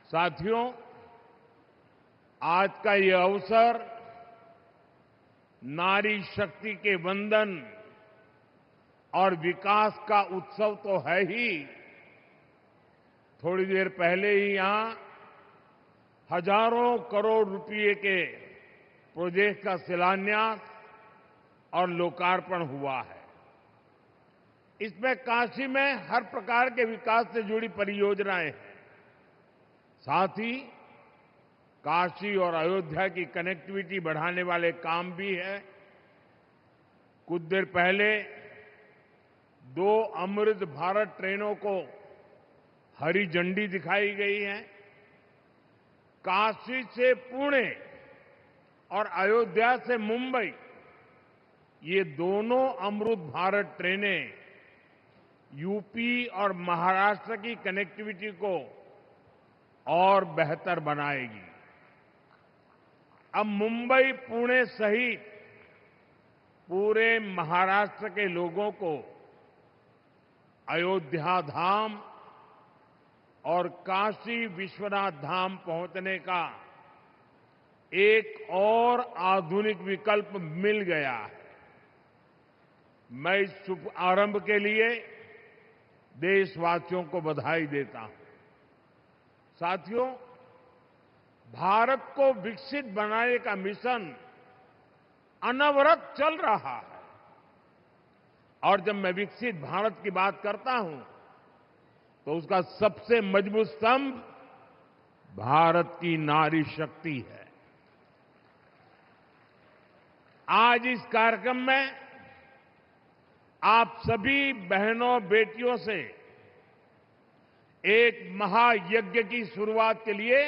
साथियों, आज का ये अवसर नारी शक्ति के वंदन और विकास का उत्सव तो है ही। थोड़ी देर पहले ही यहां हजारों करोड़ रुपए के प्रोजेक्ट का शिलान्यास और लोकार्पण हुआ है। इसमें काशी में हर प्रकार के विकास से जुड़ी परियोजनाएं हैं। साथ ही काशी और अयोध्या की कनेक्टिविटी बढ़ाने वाले काम भी है। कुछ देर पहले 2 अमृत भारत ट्रेनों को हरी झंडी दिखाई गई है। काशी से पुणे और अयोध्या से मुंबई, ये दोनों अमृत भारत ट्रेनें यूपी और महाराष्ट्र की कनेक्टिविटी को और बेहतर बनाएगी। अब मुंबई पुणे सहित पूरे महाराष्ट्र के लोगों को अयोध्या धाम और काशी विश्वनाथ धाम पहुंचने का एक और आधुनिक विकल्प मिल गया है। मैं इस शुभ आरंभ के लिए देशवासियों को बधाई देता हूं। साथियों, भारत को विकसित बनाने का मिशन अनवरत चल रहा है। और जब मैं विकसित भारत की बात करता हूं तो उसका सबसे मजबूत स्तंभ भारत की नारी शक्ति है। आज इस कार्यक्रम में आप सभी बहनों बेटियों से एक महायज्ञ की शुरुआत के लिए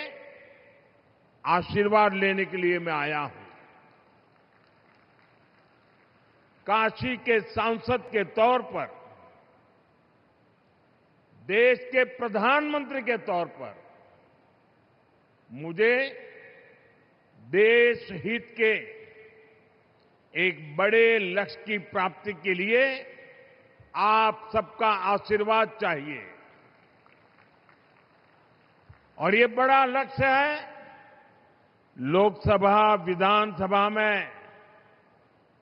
आशीर्वाद लेने के लिए मैं आया हूं। काशी के सांसद के तौर पर, देश के प्रधानमंत्री के तौर पर मुझे देश हित के एक बड़े लक्ष्य की प्राप्ति के लिए आप सबका आशीर्वाद चाहिए। और ये बड़ा लक्ष्य है लोकसभा, विधानसभा में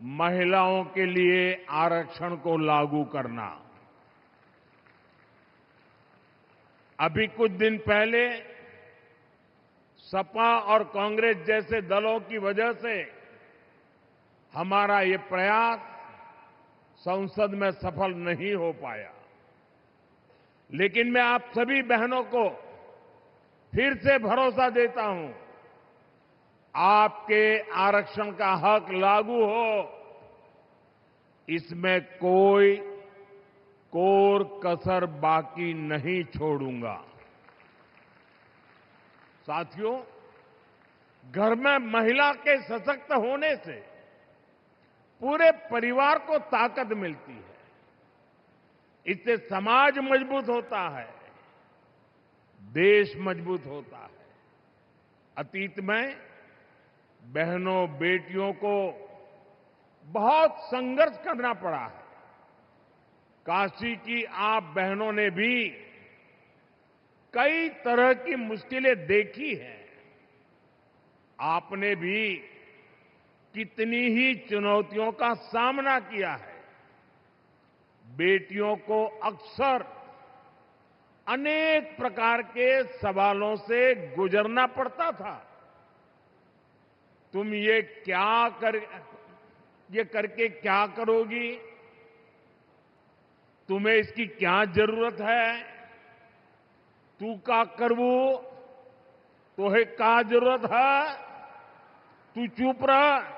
महिलाओं के लिए आरक्षण को लागू करना। अभी कुछ दिन पहले सपा और कांग्रेस जैसे दलों की वजह से हमारा ये प्रयास संसद में सफल नहीं हो पाया। लेकिन मैं आप सभी बहनों को फिर से भरोसा देता हूं, आपके आरक्षण का हक लागू हो, इसमें कोई कोर कसर बाकी नहीं छोड़ूंगा। साथियों, घर में महिला के सशक्त होने से पूरे परिवार को ताकत मिलती है। इससे समाज मजबूत होता है, देश मजबूत होता है। अतीत में बहनों बेटियों को बहुत संघर्ष करना पड़ा है। काशी की आप बहनों ने भी कई तरह की मुश्किलें देखी हैं। आपने भी कितनी ही चुनौतियों का सामना किया है। बेटियों को अक्सर अनेक प्रकार के सवालों से गुजरना पड़ता था। तुम ये करके क्या करोगी? तुम्हें इसकी क्या जरूरत है? तू का करवू? तोहे का जरूरत है? तू चुप रह,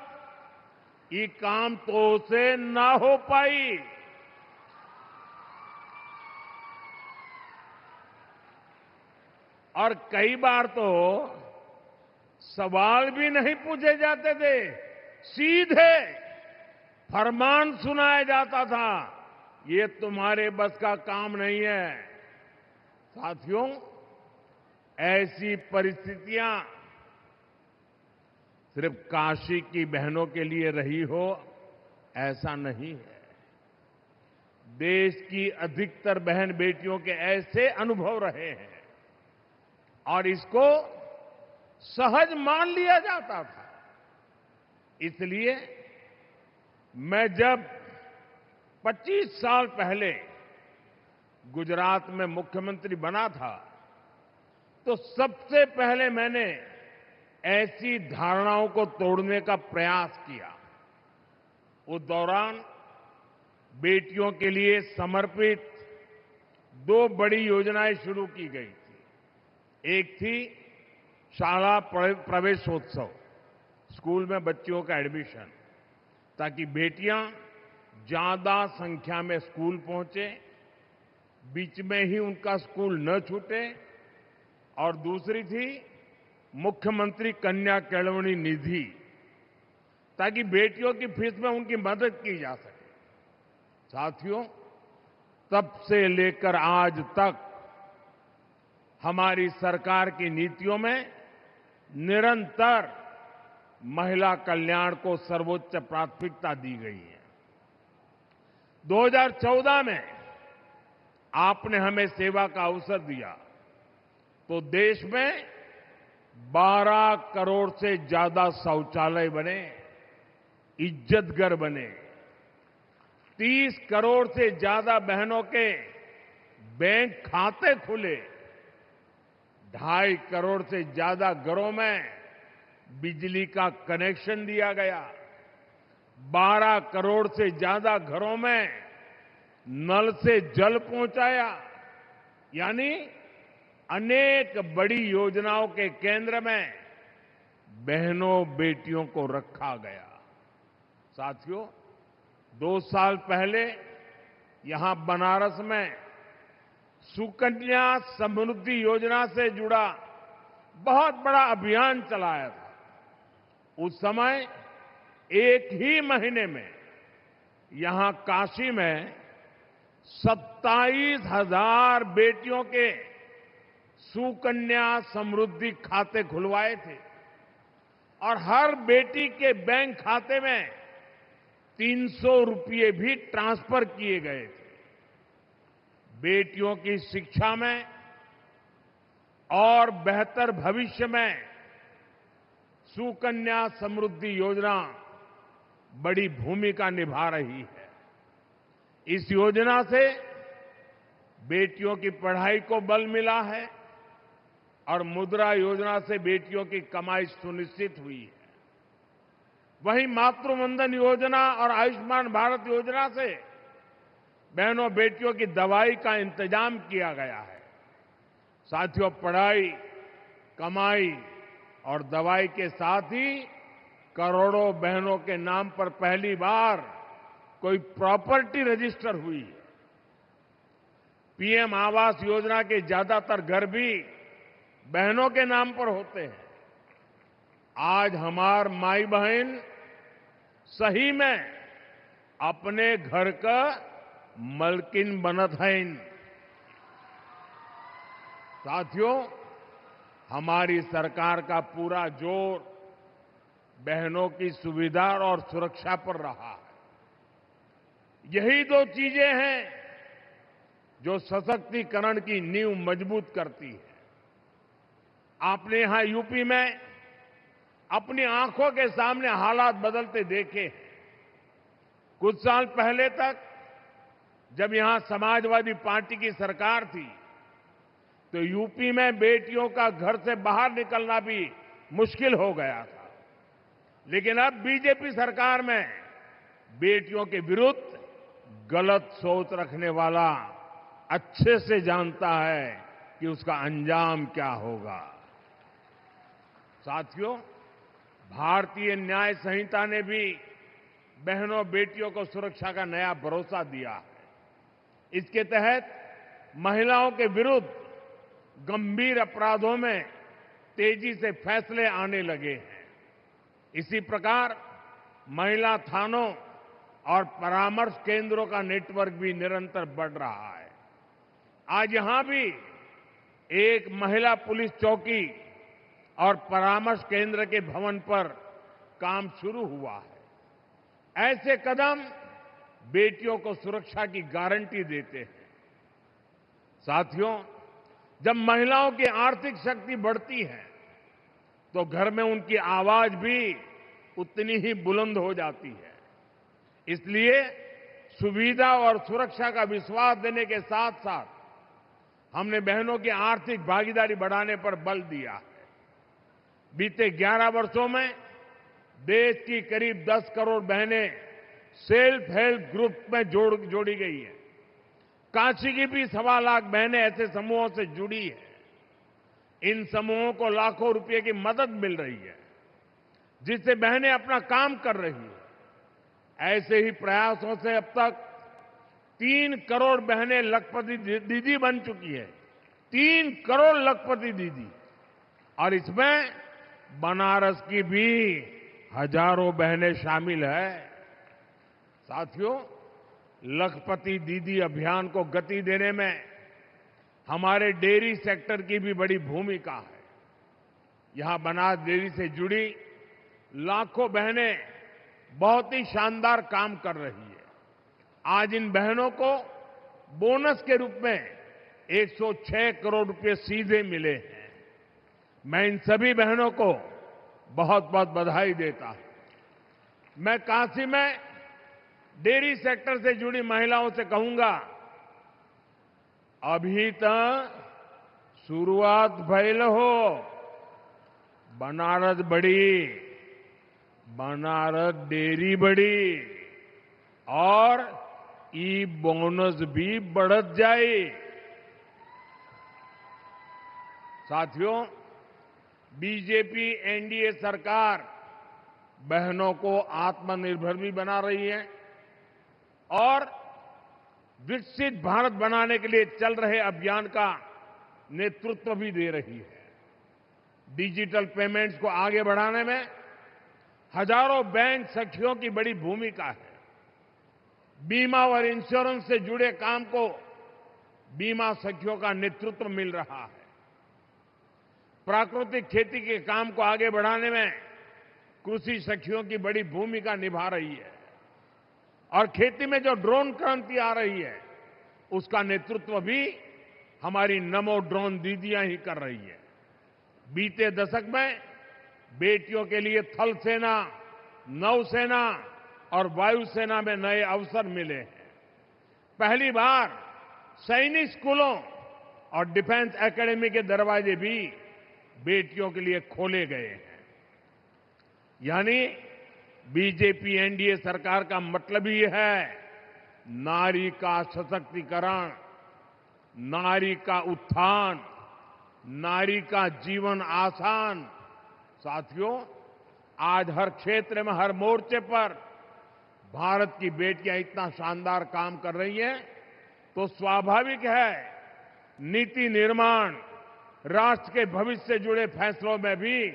ये काम तो से ना हो पाई। और कई बार तो सवाल भी नहीं पूछे जाते थे, सीधे फरमान सुनाया जाता था, ये तुम्हारे बस का काम नहीं है। साथियों, ऐसी परिस्थितियां सिर्फ काशी की बहनों के लिए रही हो ऐसा नहीं है। देश की अधिकतर बहन बेटियों के ऐसे अनुभव रहे हैं और इसको सहज मान लिया जाता था। इसलिए मैं जब 25 साल पहले गुजरात में मुख्यमंत्री बना था, तो सबसे पहले मैंने ऐसी धारणाओं को तोड़ने का प्रयास किया। उस दौरान बेटियों के लिए समर्पित 2 बड़ी योजनाएं शुरू की गई थी। एक थी शाला प्रवेशोत्सव, स्कूल में बच्चियों का एडमिशन, ताकि बेटियां ज्यादा संख्या में स्कूल पहुंचे, बीच में ही उनका स्कूल न छूटे। और दूसरी थी मुख्यमंत्री कन्या केळवणी निधि, ताकि बेटियों की फीस में उनकी मदद की जा सके। साथियों, तब से लेकर आज तक हमारी सरकार की नीतियों में निरंतर महिला कल्याण को सर्वोच्च प्राथमिकता दी गई है। 2014 में आपने हमें सेवा का अवसर दिया तो देश में 12 करोड़ से ज्यादा शौचालय बने, इज्जतघर बने, 30 करोड़ से ज्यादा बहनों के बैंक खाते खुले, 2.5 करोड़ से ज्यादा घरों में बिजली का कनेक्शन दिया गया, 12 करोड़ से ज्यादा घरों में नल से जल पहुंचाया। यानी अनेक बड़ी योजनाओं के केंद्र में बहनों बेटियों को रखा गया। साथियों, 2 साल पहले यहां बनारस में सुकन्या समृद्धि योजना से जुड़ा बहुत बड़ा अभियान चलाया था। उस समय एक ही महीने में यहां काशी में 27,000 बेटियों के सुकन्या समृद्धि खाते खुलवाए थे और हर बेटी के बैंक खाते में 300 रुपये भी ट्रांसफर किए गए थे। बेटियों की शिक्षा में और बेहतर भविष्य में सुकन्या समृद्धि योजना बड़ी भूमिका निभा रही है। इस योजना से बेटियों की पढ़ाई को बल मिला है और मुद्रा योजना से बेटियों की कमाई सुनिश्चित हुई है। वहीं मातृवंदन योजना और आयुष्मान भारत योजना से बहनों बेटियों की दवाई का इंतजाम किया गया है। साथियों, पढ़ाई, कमाई और दवाई के साथ ही करोड़ों बहनों के नाम पर पहली बार कोई प्रॉपर्टी रजिस्टर हुई है। पीएम आवास योजना के ज्यादातर घर भी बहनों के नाम पर होते हैं। आज हमार माई बहन सही में अपने घर का मलकिन बनत हैं। साथियों, हमारी सरकार का पूरा जोर बहनों की सुविधा और सुरक्षा पर रहा है। यही 2 चीजें हैं जो सशक्तिकरण की नींव मजबूत करती है। आपने यहां यूपी में अपनी आंखों के सामने हालात बदलते देखे हैं। कुछ साल पहले तक जब यहां समाजवादी पार्टी की सरकार थी तो यूपी में बेटियों का घर से बाहर निकलना भी मुश्किल हो गया था। लेकिन अब बीजेपी सरकार में बेटियों के विरुद्ध गलत सोच रखने वाला अच्छे से जानता है कि उसका अंजाम क्या होगा। साथियों, भारतीय न्याय संहिता ने भी बहनों बेटियों को सुरक्षा का नया भरोसा दिया है। इसके तहत महिलाओं के विरुद्ध गंभीर अपराधों में तेजी से फैसले आने लगे हैं। इसी प्रकार महिला थानों और परामर्श केंद्रों का नेटवर्क भी निरंतर बढ़ रहा है। आज यहां भी एक महिला पुलिस चौकी और परामर्श केंद्र के भवन पर काम शुरू हुआ है। ऐसे कदम बेटियों को सुरक्षा की गारंटी देते हैं। साथियों, जब महिलाओं की आर्थिक शक्ति बढ़ती है तो घर में उनकी आवाज भी उतनी ही बुलंद हो जाती है। इसलिए सुविधा और सुरक्षा का विश्वास देने के साथ साथ हमने बहनों की आर्थिक भागीदारी बढ़ाने पर बल दिया है। बीते 11 वर्षों में देश की करीब 10 करोड़ बहनें सेल्फ हेल्प ग्रुप में जोड़ी गई हैं। काशी की भी 1.25 लाख बहनें ऐसे समूहों से जुड़ी हैं। इन समूहों को लाखों रुपए की मदद मिल रही है, जिससे बहनें अपना काम कर रही हैं। ऐसे ही प्रयासों से अब तक 3 करोड़ बहनें लखपति दीदी बन चुकी है। 3 करोड़ लखपति दीदी, और इसमें बनारस की भी हजारों बहनें शामिल है। साथियों, लखपति दीदी अभियान को गति देने में हमारे डेयरी सेक्टर की भी बड़ी भूमिका है। यहां बनास डेयरी से जुड़ी लाखों बहनें बहुत ही शानदार काम कर रही है। आज इन बहनों को बोनस के रूप में 106 करोड़ रुपए सीधे मिले हैं। मैं इन सभी बहनों को बहुत बहुत बधाई देता हूं। मैं काशी में डेयरी सेक्टर से जुड़ी महिलाओं से कहूंगा, अभी तक शुरुआत भइल हो, बनारस बड़ी, बनारस डेयरी बड़ी और ई बोनस भी बढ़त जाए। साथियों, बीजेपी एनडीए सरकार बहनों को आत्मनिर्भर भी बना रही है और विकसित भारत बनाने के लिए चल रहे अभियान का नेतृत्व भी दे रही है। डिजिटल पेमेंट्स को आगे बढ़ाने में हजारों बैंक सखियों की बड़ी भूमिका है। बीमा और इंश्योरेंस से जुड़े काम को बीमा सखियों का नेतृत्व मिल रहा है। प्राकृतिक खेती के काम को आगे बढ़ाने में कृषि सखियों की बड़ी भूमिका निभा रही है और खेती में जो ड्रोन क्रांति आ रही है उसका नेतृत्व भी हमारी नमो ड्रोन दीदियां ही कर रही है। बीते दशक में बेटियों के लिए थल सेना, नौसेना और वायुसेना में नए अवसर मिले हैं। पहली बार सैनिक स्कूलों और डिफेंस एकेडमी के दरवाजे भी बेटियों के लिए खोले गए हैं। यानी बीजेपी एनडीए सरकार का मतलब ही है नारी का सशक्तिकरण, नारी का उत्थान, नारी का जीवन आसान। साथियों, आज हर क्षेत्र में, हर मोर्चे पर भारत की बेटियां इतना शानदार काम कर रही हैं तो स्वाभाविक है नीति निर्माण, राष्ट्र के भविष्य से जुड़े फैसलों में भी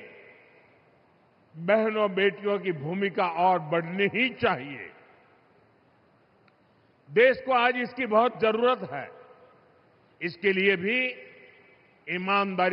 बहनों बेटियों की भूमिका और बढ़नी ही चाहिए। देश को आज इसकी बहुत जरूरत है। इसके लिए भी ईमानदारी